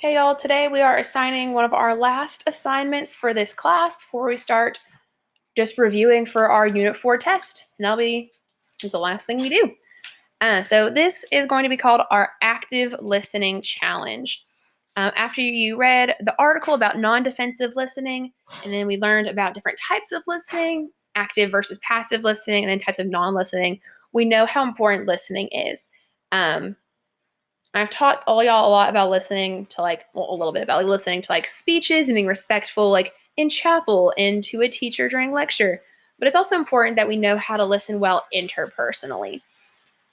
Hey y'all, today we are assigning one of our last assignments for this class before we start just reviewing for our Unit 4 test. And that'll be the last thing we do. So this is going to be called our Active Listening Challenge. After you read the article about non-defensive listening, and then we learned about different types of listening, active versus passive listening, and then types of non-listening, we know how important listening is. I've taught all y'all a lot about listening to a little bit about listening to speeches and being respectful, in chapel and to a teacher during lecture. But it's also important that we know how to listen well interpersonally.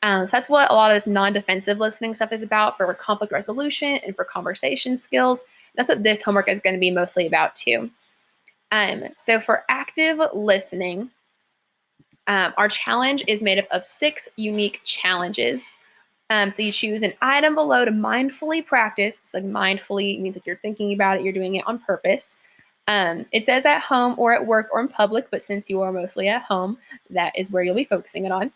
So that's what a lot of this non-defensive listening stuff is about for conflict resolution and for conversation skills. That's what this homework is going to be mostly about too. So for active listening, our challenge is made up of 6 unique challenges. So you choose an item below to mindfully practice. It's mindfully means you're thinking about it, you're doing it on purpose. It says at home or at work or in public, but since you are mostly at home, that is where you'll be focusing it on.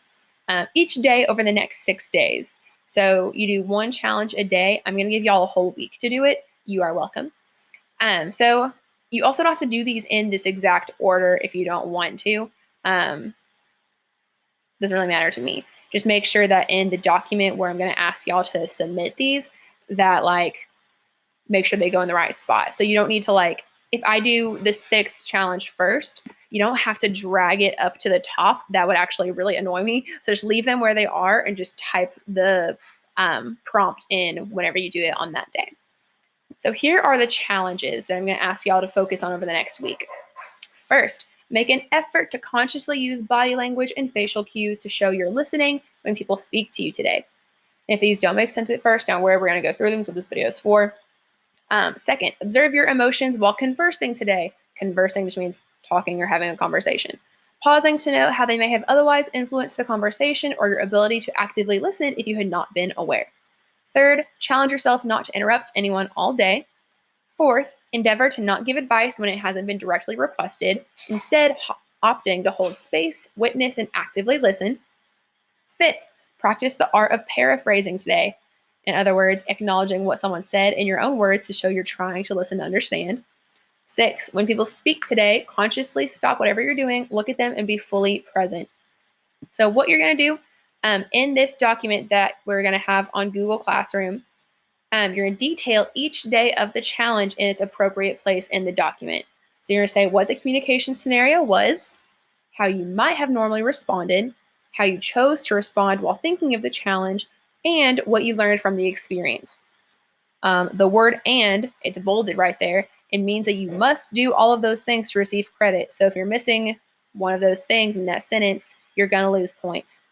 Each day over the next 6 days. So you do 1 challenge a day. I'm going to give y'all a whole week to do it. You are welcome. So you also don't have to do these in this exact order if you don't want to. Doesn't really matter to me. Just make sure that in the document where I'm going to ask y'all to submit these, that make sure they go in the right spot. So you don't need to if I do the 6th challenge first, you don't have to drag it up to the top. That would actually really annoy me. So just leave them where they are and just type the prompt in whenever you do it on that day. So here are the challenges that I'm going to ask y'all to focus on over the next week. First, make an effort to consciously use body language and facial cues to show you're listening when people speak to you today. And if these don't make sense at first, don't worry, we're going to go through them. That's what this video is for. Second, observe your emotions while conversing today. Conversing just means talking or having a conversation. Pausing to note how they may have otherwise influenced the conversation or your ability to actively listen if you had not been aware. Third, challenge yourself not to interrupt anyone all day. Fourth, endeavor to not give advice when it hasn't been directly requested, instead opting to hold space, witness, and actively listen. Fifth, practice the art of paraphrasing today. In other words, acknowledging what someone said in your own words to show you're trying to listen to understand. 6, when people speak today, consciously stop whatever you're doing, look at them, and be fully present. So what you're going to do in this document that we're going to have on Google Classroom, you're going to detail each day of the challenge in its appropriate place in the document. So you're going to say what the communication scenario was, how you might have normally responded, how you chose to respond while thinking of the challenge, and what you learned from the experience. The word "and," it's bolded right there. It means that you must do all of those things to receive credit. So if you're missing one of those things in that sentence, you're going to lose points.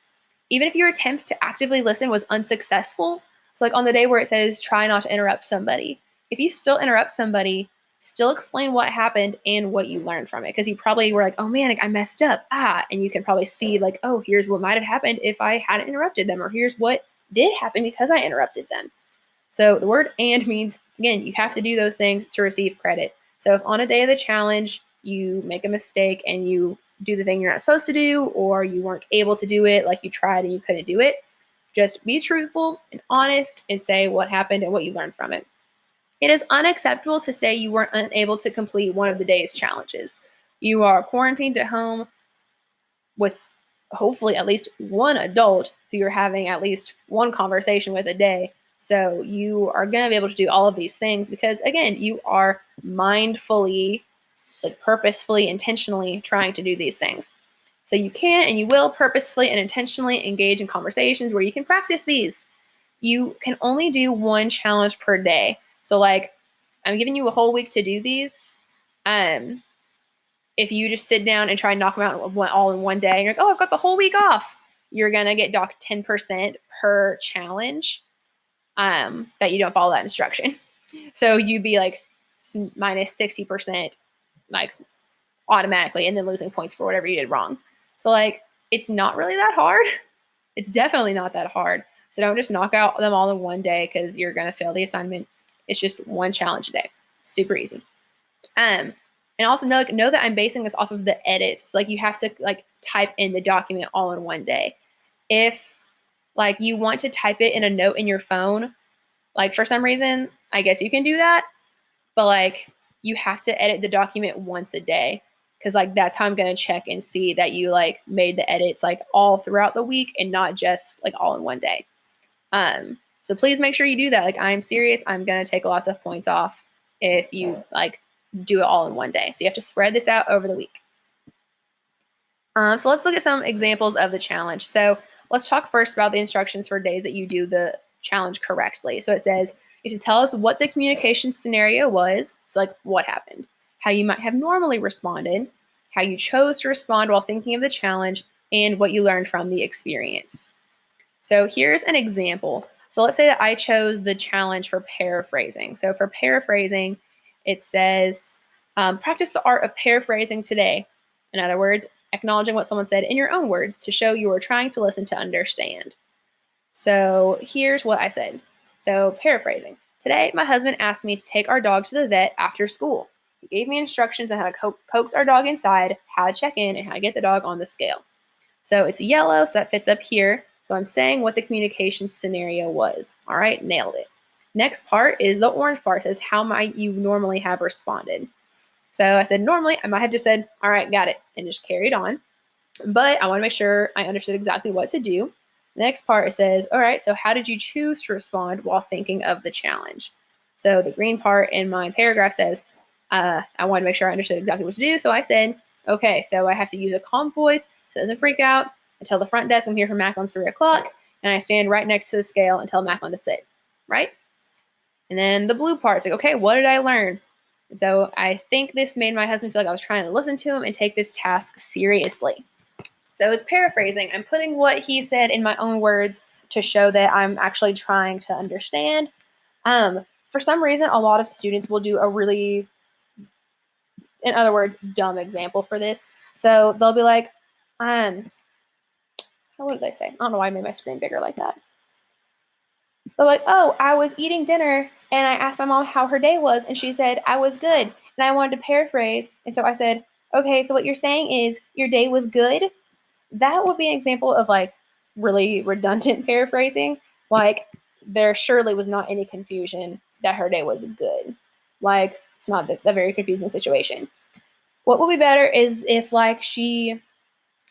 Even if your attempt to actively listen was unsuccessful, so on the day where it says try not to interrupt somebody, if you still interrupt somebody, still explain what happened and what you learned from it. Because you probably were oh man, I messed up. And you can probably see oh, here's what might have happened if I hadn't interrupted them, or here's what did happen because I interrupted them. So the word "and" means, again, you have to do those things to receive credit. So if on a day of the challenge, you make a mistake and you do the thing you're not supposed to do, or you weren't able to do it, you tried and you couldn't do it, just be truthful and honest and say what happened and what you learned from it. It is unacceptable to say you weren't unable to complete one of the day's challenges. You are quarantined at home with hopefully at least one adult who you're having at least one conversation with a day. So you are going to be able to do all of these things because, again, you are mindfully, purposefully, intentionally trying to do these things. So you can and you will purposefully and intentionally engage in conversations where you can practice these. You can only do 1 challenge per day. So I'm giving you a whole week to do these. If you just sit down and try and knock them out all in one day, and you're I've got the whole week off, you're going to get docked 10% per challenge that you don't follow that instruction. So you'd be minus 60% automatically, and then losing points for whatever you did wrong. So it's not really that hard. It's definitely not that hard. So don't just knock out them all in one day because you're going to fail the assignment. It's just 1 challenge a day. Super easy. And also know that I'm basing this off of the edits. You have to type in the document all in one day. If you want to type it in a note in your phone, Like for some reason, I guess you can do that, but like you have to edit the document once a day because like that's how I'm going to check and see that you like made the edits like all throughout the week and not just like all in one day. So please make sure you do that. Like I'm serious, I'm going to take lots of points off if you like do it all in one day. So you have to spread this out over the week. So let's look at some examples of the challenge. So let's talk first about the instructions for days that you do the challenge correctly. So it says you have to tell us what the communication scenario was. So like what happened, how you might have normally responded, how you chose to respond while thinking of the challenge, and what you learned from the experience. So here's an example. So let's say that I chose the challenge for paraphrasing. So for paraphrasing, it says, practice the art of paraphrasing today. In other words, acknowledging what someone said in your own words to show you are trying to listen to understand. So here's what I said. So paraphrasing. Today, my husband asked me to take our dog to the vet after school. He gave me instructions on how to coax our dog inside, how to check in, and how to get the dog on the scale. So it's yellow, so that fits up here. So I'm saying what the communication scenario was. All right, nailed it. Next part is the orange part. It says, how might you normally have responded? So I said, normally I might have just said, all right, got it, and just carried on. But I want to make sure I understood exactly what to do. The next part, it says, all right, so how did you choose to respond while thinking of the challenge? So the green part in my paragraph says, I wanted to make sure I understood exactly what to do. So I said, okay, so I have to use a calm voice so it doesn't freak out. I tell the front desk I'm here for Macklin's 3 o'clock, and I stand right next to the scale and tell Macklin to sit, right? And then the blue part's like, okay, what did I learn? And so I think this made my husband feel like I was trying to listen to him and take this task seriously. So it's paraphrasing. I'm putting what he said in my own words to show that I'm actually trying to understand. For some reason, a lot of students will do a really, in other words, dumb example for this. So they'll be like, what did they say? I don't know why I made my screen bigger like that. They're like, oh, I was eating dinner and I asked my mom how her day was, and she said, I was good. And I wanted to paraphrase. And so I said, okay, so what you're saying is your day was good? That would be an example of like really redundant paraphrasing. Like, there surely was not any confusion that her day was good. Like, it's not a very confusing situation. What would be better is if, like, she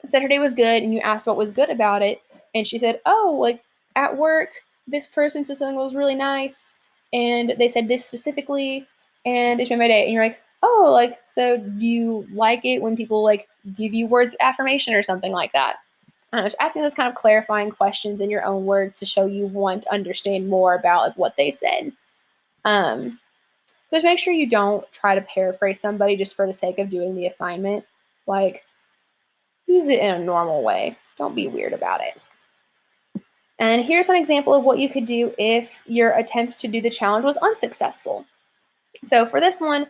said her day was good and you asked what was good about it, and she said, oh, like at work, this person said something that was really nice, and they said this specifically, and it made my day. And you're like, oh, like, so do you like it when people like give you words of affirmation or something like that? I don't know, just asking those kind of clarifying questions in your own words to show you want to understand more about like what they said. So just make sure you don't try to paraphrase somebody just for the sake of doing the assignment. Like, use it in a normal way. Don't be weird about it. And here's an example of what you could do if your attempt to do the challenge was unsuccessful. So for this one,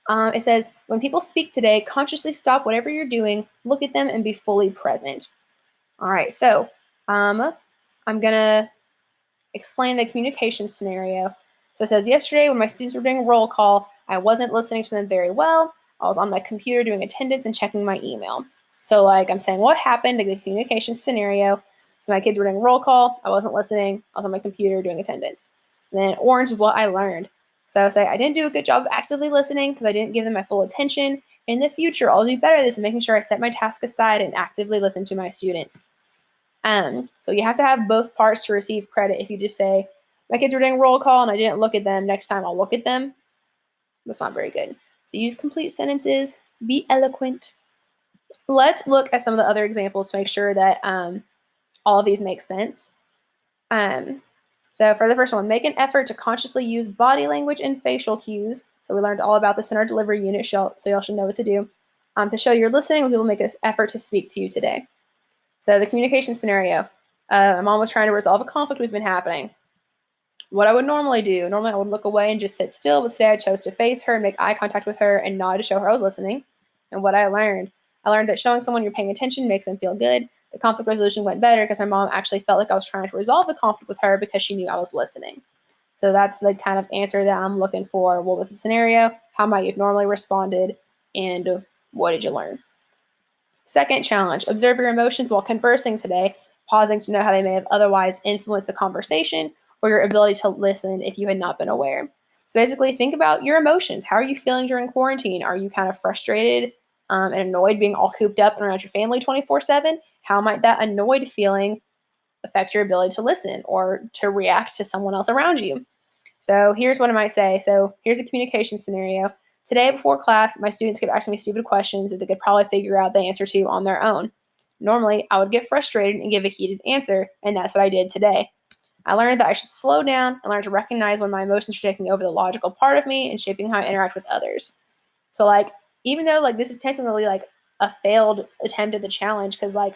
it says, when people speak today, consciously stop whatever you're doing, look at them, and be fully present. All right, so I'm going to explain the communication scenario. So it says, yesterday when my students were doing roll call, I wasn't listening to them very well. I was on my computer doing attendance and checking my email. So like I'm saying what happened in the communication scenario. So my kids were doing roll call. I wasn't listening. I was on my computer doing attendance. And then orange is what I learned. So I say I didn't do a good job of actively listening because I didn't give them my full attention. In the future, I'll do better at this and making sure I set my task aside and actively listen to my students. So you have to have both parts to receive credit. If you just say, my kids were doing roll call and I didn't look at them, next time I'll look at them, that's not very good. So use complete sentences, be eloquent. Let's look at some of the other examples to make sure that all of these make sense. So for the first one, make an effort to consciously use body language and facial cues. So we learned all about this in our delivery unit, so y'all should know what to do. To show you're listening when people make an effort to speak to you today. So the communication scenario, my mom was trying to resolve a conflict we've been happening. What I would normally do, I would look away and just sit still, but today I chose to face her and make eye contact with her and nod to show her I was listening. And what I learned that showing someone you're paying attention makes them feel good. The conflict resolution went better because my mom actually felt like I was trying to resolve the conflict with her because she knew I was listening. So that's the kind of answer that I'm looking for. What was the scenario? How might you have normally responded? And what did you learn? Second challenge, observe your emotions while conversing today, pausing to know how they may have otherwise influenced the conversation or your ability to listen if you had not been aware. So basically, think about your emotions. How are you feeling during quarantine? Are you kind of frustrated and annoyed being all cooped up and around your family 24/7? How might that annoyed feeling affect your ability to listen or to react to someone else around you? So here's what I might say. So here's a communication scenario. Today before class, my students kept asking me stupid questions that they could probably figure out the answer to on their own. Normally, I would get frustrated and give a heated answer, and that's what I did today. I learned that I should slow down and learn to recognize when my emotions are taking over the logical part of me and shaping how I interact with others. So like, even though like this is technically like a failed attempt at the challenge, because like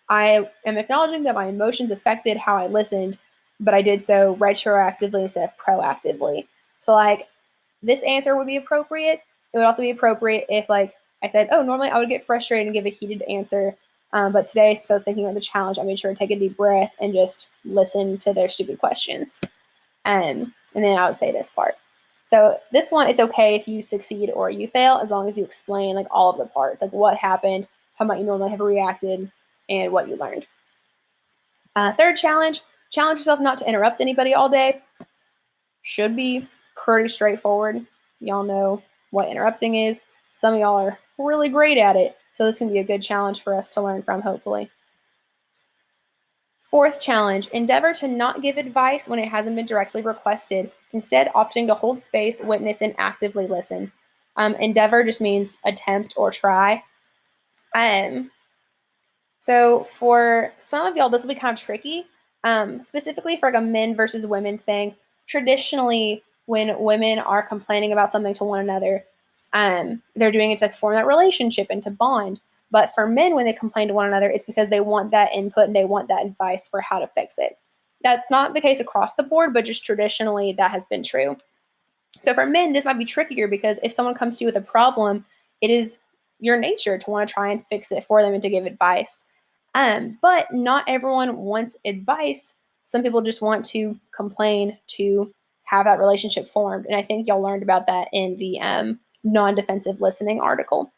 I am acknowledging that my emotions affected how I listened, but I did so retroactively instead of proactively. So like this answer would be appropriate. It would also be appropriate if like I said, oh, normally I would get frustrated and give a heated answer. But today, since I was thinking about the challenge, I made sure to take a deep breath and just listen to their stupid questions. And then I would say this part. So this one, it's okay if you succeed or you fail, as long as you explain like all of the parts, like what happened, how might you normally have reacted, and what you learned. Third challenge, challenge yourself not to interrupt anybody all day. Should be pretty straightforward. Y'all know what interrupting is. Some of y'all are really great at it, so this can be a good challenge for us to learn from, hopefully. Fourth challenge, endeavor to not give advice when it hasn't been directly requested, instead opting to hold space, witness, and actively listen. Endeavor just means attempt or try. So for some of y'all, this will be kind of tricky, specifically for like a men versus women thing. Traditionally, when women are complaining about something to one another, they're doing it to form that relationship and to bond. But for men, when they complain to one another, it's because they want that input and they want that advice for how to fix it. That's not the case across the board, but just traditionally that has been true. So for men, this might be trickier because if someone comes to you with a problem, it is your nature to want to try and fix it for them and to give advice. But not everyone wants advice. Some people just want to complain to have that relationship formed. And I think y'all learned about that in the non-defensive listening article.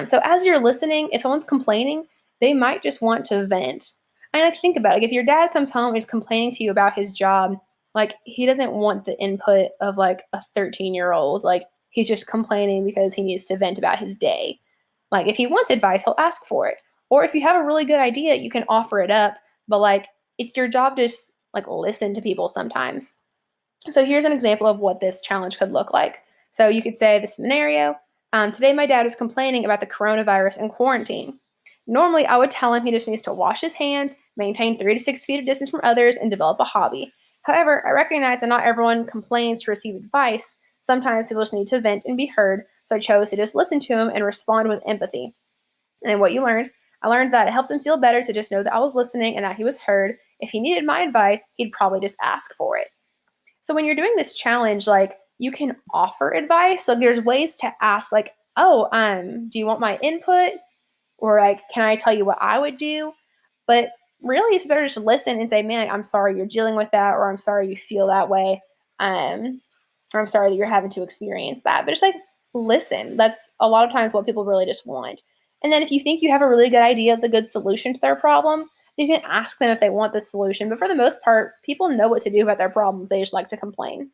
So as you're listening, if someone's complaining, they might just want to vent. And like think about it. Like if your dad comes home and is complaining to you about his job, like he doesn't want the input of like a 13-year-old. Like he's just complaining because he needs to vent about his day. Like if he wants advice, he'll ask for it. Or if you have a really good idea, you can offer it up. But like it's your job to just like listen to people sometimes. So here's an example of what this challenge could look like. So you could say the scenario, today my dad is complaining about the coronavirus and quarantine. Normally, I would tell him he just needs to wash his hands, maintain 3 to 6 feet of distance from others, and develop a hobby. However, I recognize that not everyone complains to receive advice. Sometimes people just need to vent and be heard, so I chose to just listen to him and respond with empathy. And what you learned, I learned that it helped him feel better to just know that I was listening and that he was heard. If he needed my advice, he'd probably just ask for it. So when you're doing this challenge, like you can offer advice. So there's ways to ask, like, oh, do you want my input? Or like, can I tell you what I would do? But really, it's better just to listen and say, man, I'm sorry you're dealing with that, or I'm sorry you feel that way, or I'm sorry that you're having to experience that. But just like listen. That's a lot of times what people really just want. And then if you think you have a really good idea, it's a good solution to their problem, you can ask them if they want this solution. But for the most part, people know what to do about their problems. They just like to complain.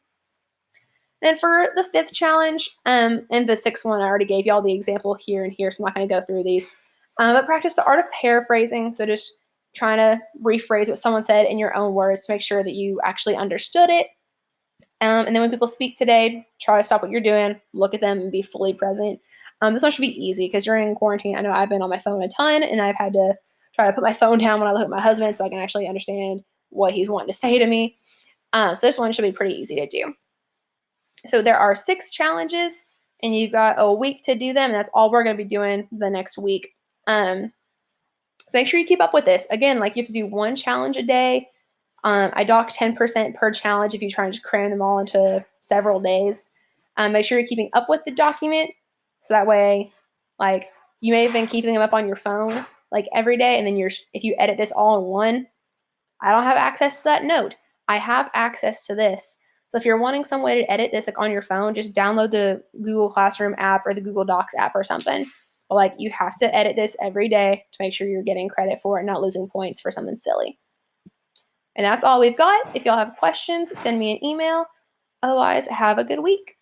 Then for the fifth challenge, and the sixth one, I already gave y'all the example here and here, so I'm not going to go through these. But practice the art of paraphrasing. So just trying to rephrase what someone said in your own words to make sure that you actually understood it. And then when people speak today, try to stop what you're doing, look at them, and be fully present. This one should be easy because during quarantine, I know I've been on my phone a ton, and I've had to try to put my phone down when I look at my husband so I can actually understand what he's wanting to say to me. So this one should be pretty easy to do. So there are 6 challenges, and you've got a week to do them, and that's all we're going to be doing the next week. So make sure you keep up with this. Again, like you have to do 1 challenge a day. I dock 10% per challenge if you try and just cram them all into several days. Make sure you're keeping up with the document, so that way, like you may have been keeping them up on your phone like every day, and then if you edit this all in one, I don't have access to that note. I have access to this. So if you're wanting some way to edit this like on your phone, just download the Google Classroom app or the Google Docs app or something. But like you have to edit this every day to make sure you're getting credit for it, not losing points for something silly. And that's all we've got. If y'all have questions, send me an email. Otherwise, have a good week.